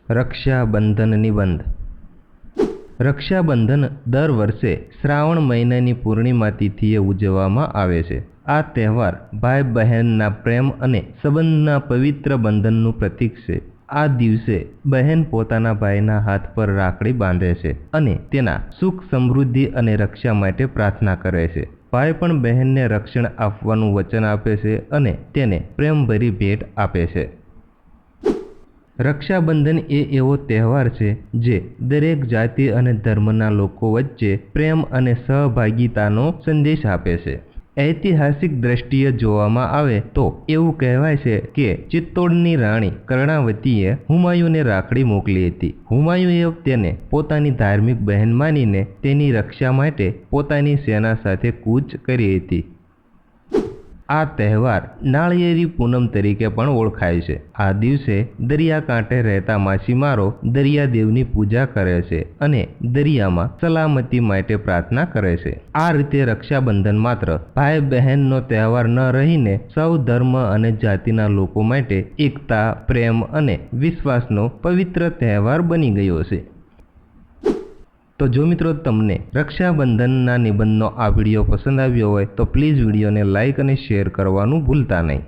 રક્ષાબંધન નિબંધ। રક્ષાબંધન દર વર્ષે શ્રાવણ મહિનાની પૂર્ણિમા તિથિએ ઉજવવામાં આવે છે। આ તહેવાર ભાઈ બહેનના પ્રેમ અને સંબંધના પવિત્ર બંધનનું પ્રતીક છે। આ દિવસે બહેન પોતાના ભાઈના હાથ પર રાખડી બાંધે છે અને તેના સુખ સમૃદ્ધિ અને રક્ષા માટે પ્રાર્થના કરે છે। ભાઈ પણ બહેનને રક્ષણ આપવાનું વચન આપે છે અને તેને પ્રેમભરી ભેટ આપે છે। રક્ષાબંધન એ એવો તહેવાર છે જે દરેક જાતિ અને ધર્મના લોકો વચ્ચે પ્રેમ અને સહભાગિતાનો સંદેશ આપે છે। ઐતિહાસિક દ્રષ્ટિએ જોવામાં આવે તો એવું કહેવાય છે કે ચિત્તોડની રાણી કર્ણાવતીએ હુમાયુને રાખડી મોકલી હતી। હુમાયુએ તેને પોતાની ધાર્મિક બહેન માનીને તેની રક્ષા માટે પોતાની સેના સાથે કૂચ કરી હતી। આ તહેવાર નાળિયેરી પૂનમ તરીકે પણ ઓળખાય છે। આ દિવસે દરિયાકાંઠે રહેતા માછીમારો દરિયાદેવની પૂજા કરે છે અને દરિયામાં સલામતી માટે પ્રાર્થના કરે છે। આ રીતે રક્ષાબંધન માત્ર ભાઈ બહેનનો તહેવાર ન રહીને સૌ ધર્મ અને જાતિના લોકો માટે એકતા, પ્રેમ અને વિશ્વાસનો પવિત્ર તહેવાર બની ગયો છે। તો જો મિત્રો તમને રક્ષાબંધનના નિબંધનો આ વિડીયો પસંદ આવ્યો હોય તો પ્લીઝ વિડીયોને લાઇક અને શેર કરવાનું ભૂલતા નહીં।